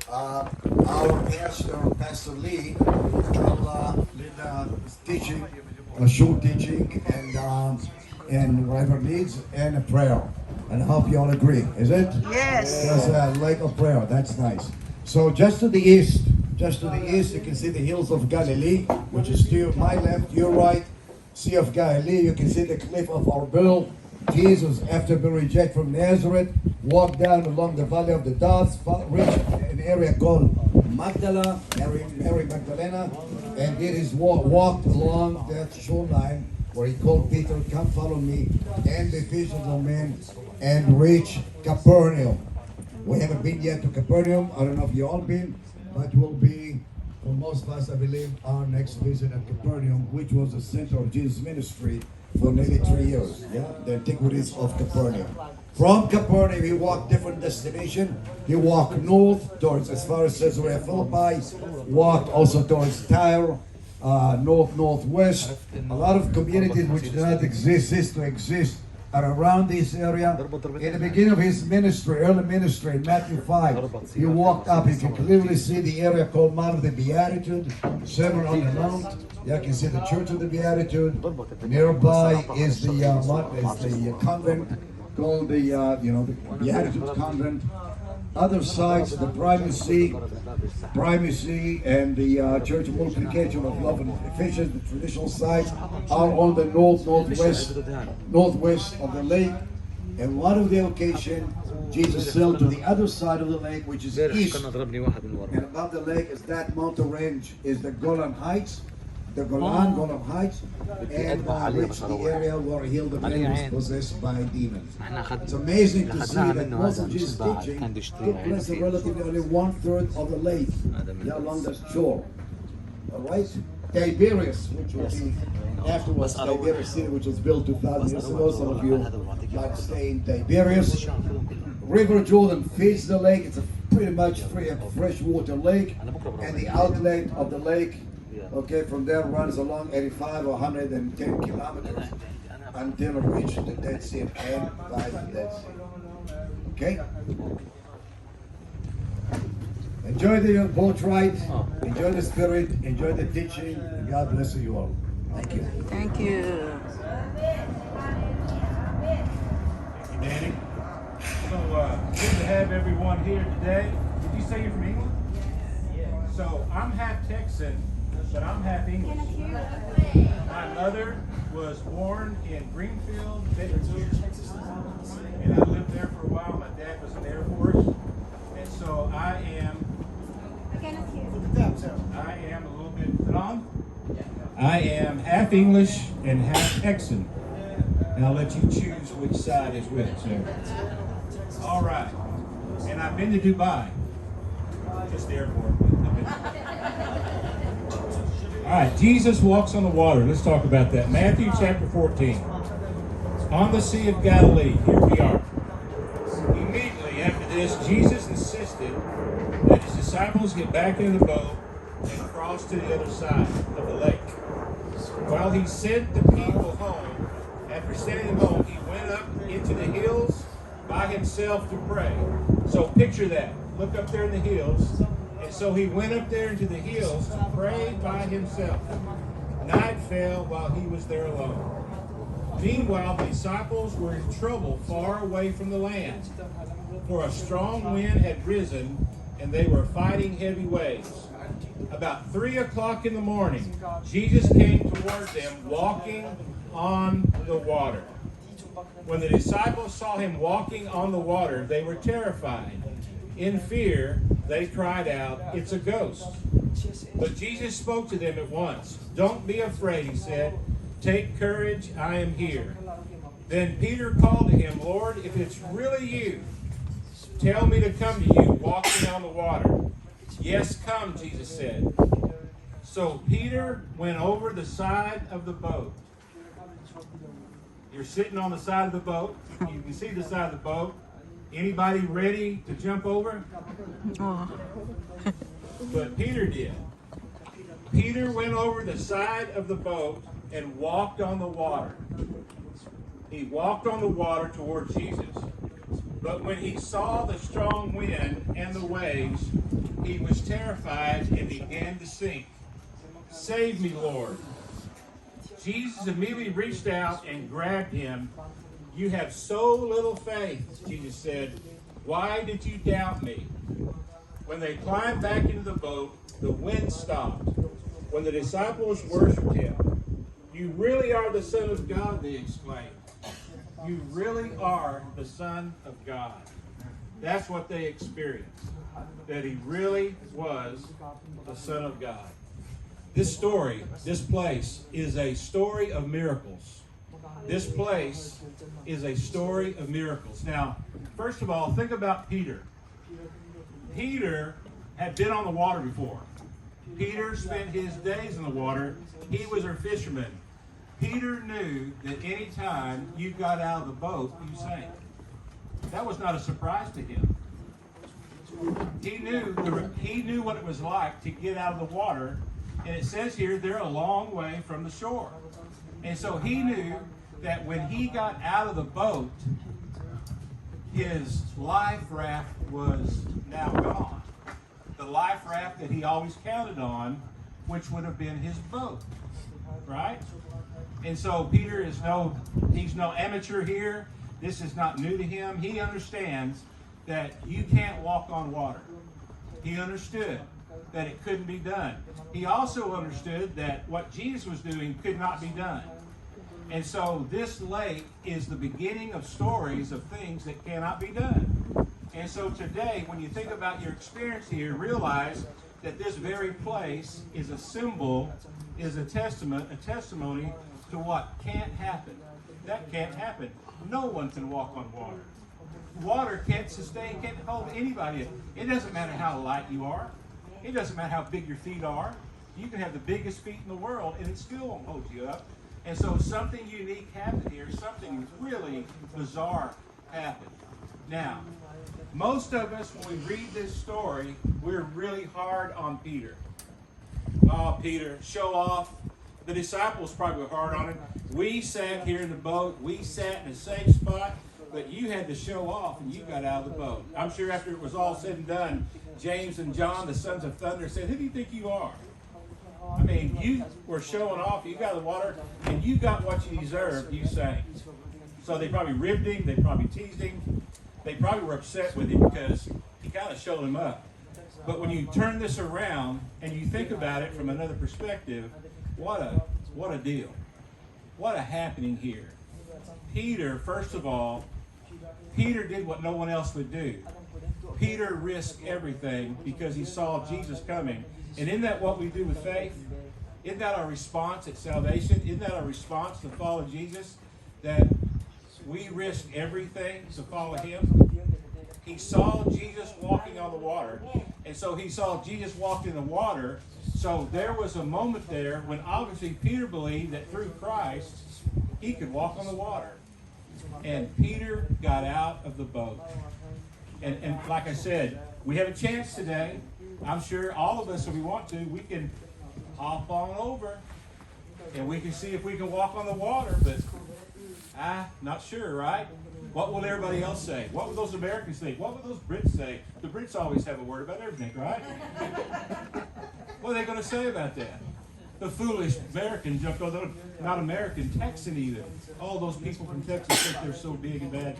uh, our Pastor Lee, will lead teaching, a short teaching, and whatever needs, and a prayer. And I hope you all agree. Is it? Yes. There's a lake of prayer. That's nice. So just to the east, you can see the hills of Galilee, which is to my left, your right. Sea of Galilee, you can see the cliff of Arbel. Jesus, after being rejected from Nazareth, walked down along the valley of the Doves, reached an area called Magdala, Mary Magdalena, and did his walked along that shoreline where he called Peter, "Come follow me," and the visions of men, and reached Capernaum. We haven't been yet to Capernaum. I don't know if you all been, but will be, for most of us, I believe, our next visit at Capernaum, which was the center of Jesus' ministry for nearly 3 years. Yeah, the antiquities of Capernaum. From Capernaum, he walked different destination. He walked north towards as far as Caesarea Philippi. Walked also towards Tyre, northwest. A lot of communities which do not cease to exist are around this area. In the beginning of his ministry, early ministry, in Matthew 5, he walked up. You can clearly see the area called Mount of the Beatitude, Sermon on the Mount. You can see the Church of the Beatitude. Nearby is the convent called the Beatitude Convent. Other sites, the primacy, and the Church of Multiplication of Love and Ephesians, the traditional sites, are on the northwest of the lake. And one of the occasion, Jesus sailed to the other side of the lake, which is east. And above the lake is that mountain range, is the Golan Heights. The Golan Heights, and reached the area where he healed the man who was possessed by demons. It's amazing to see that most of Jesus' teaching took place in relatively only 1/3 of the lake along the shore. All right? Tiberias, which will be afterwards Tiberias City, which was built 2,000 years ago. Some of you like to stay in Tiberias. River Jordan feeds the lake. It's a pretty much freshwater lake, and the outlet of the lake, okay, from there runs along 85 or 110 kilometers until it reaches the Dead Sea and by the Dead Sea. Okay? Enjoy the boat ride, enjoy the spirit, enjoy the teaching, and God bless you all. Thank you. Thank you. Thank you, Danny. So, good to have everyone here today. Did you say you're from England? Yeah. So, I'm half Texan, but I'm half English. My mother was born in Greenfield, Bedfordshire, and I lived there for a while. My dad was in the Air Force, and so I am a little bit, is it on? I am half English and half Texan, and I'll let you choose which side is which. So. All right, and I've been to Dubai, just the airport. All right, Jesus walks on the water. Let's talk about that. Matthew chapter 14. On the Sea of Galilee, here we are. Immediately after this, Jesus insisted that his disciples get back into the boat and cross to the other side of the lake. While he sent the people home, after sending them home, he went up into the hills by himself to pray. So picture that. Look up there in the hills. And so he went up there into the hills to pray by himself. Night fell while he was there alone. Meanwhile, the disciples were in trouble far away from the land, for a strong wind had risen, and they were fighting heavy waves. About 3 o'clock in the morning, Jesus came toward them walking on the water. When the disciples saw him walking on the water, they were terrified. In fear, they cried out, "It's a ghost." But Jesus spoke to them at once. "Don't be afraid," he said. "Take courage, I am here." Then Peter called to him, "Lord, if it's really you, tell me to come to you walking on the water." "Yes, come," Jesus said. So Peter went over the side of the boat. You're sitting on the side of the boat. You can see the side of the boat. Anybody ready to jump over? Oh. But Peter did. Peter went over the side of the boat and walked on the water. He walked on the water toward Jesus. But when he saw the strong wind and the waves, he was terrified and began to sink. "Save me, Lord." Jesus immediately reached out and grabbed him. "You have so little faith," Jesus said. "Why did you doubt me?" When they climbed back into the boat, the wind stopped. When the disciples worshiped him, "You really are the Son of God," they exclaimed. "You really are the Son of God." That's what they experienced, that he really was the Son of God. This story, this place, is a story of miracles. This place is a story of miracles. Now, first of all, think about Peter. Peter had been on the water before. Peter spent his days in the water. He was a fisherman. Peter knew that any time you got out of the boat, you sank. That was not a surprise to him. He knew what it was like to get out of the water, and it says here they're a long way from the shore. And so he knew that when he got out of the boat, his life raft was now gone. The life raft that he always counted on, which would have been his boat, right? And so Peter he's no amateur here. This is not new to him. He understands that you can't walk on water. He understood that it couldn't be done. He also understood that what Jesus was doing could not be done. And so this lake is the beginning of stories of things that cannot be done. And so today, when you think about your experience here, realize that this very place is a symbol, is a testimony to what can't happen. That can't happen. No one can walk on water. Water can't hold anybody. It doesn't matter how light you are. It doesn't matter how big your feet are. You can have the biggest feet in the world and it still won't hold you up. And so something unique happened here. Something really bizarre happened. Now, most of us, when we read this story, we're really hard on Peter. "Oh, Peter, show off." The disciples probably were hard on him. "We sat here in the boat. We sat in a safe spot. But you had to show off and you got out of the boat." I'm sure after it was all said and done, James and John, the sons of thunder, said, "Who do you think you are? I mean, you were showing off. You got out of the water and you got what you deserved. You sank." So they probably ribbed him. They probably teased him. They probably were upset with him because he kind of showed him up. But when you turn this around and you think about it from another perspective, what a deal. What a happening here. Peter, first of all, Peter did what no one else would do. Peter risked everything because he saw Jesus coming. And isn't that what we do with faith? Isn't that our response at salvation? Isn't that our response to follow Jesus? That we risk everything to follow him? He saw Jesus walking on the water. And so he saw Jesus walk in the water. So there was a moment there when obviously Peter believed that through Christ, he could walk on the water. And Peter got out of the boat. And like I said, we have a chance today. I'm sure all of us, if we want to, we can hop on over and we can see if we can walk on the water. But not sure, right? What will everybody else say? What will those Americans think? What will those Brits say? The Brits always have a word about everything, right? What are they going to say about that? The foolish American jumped on, not American, Texan even. All those people from Texas think they're so big and bad.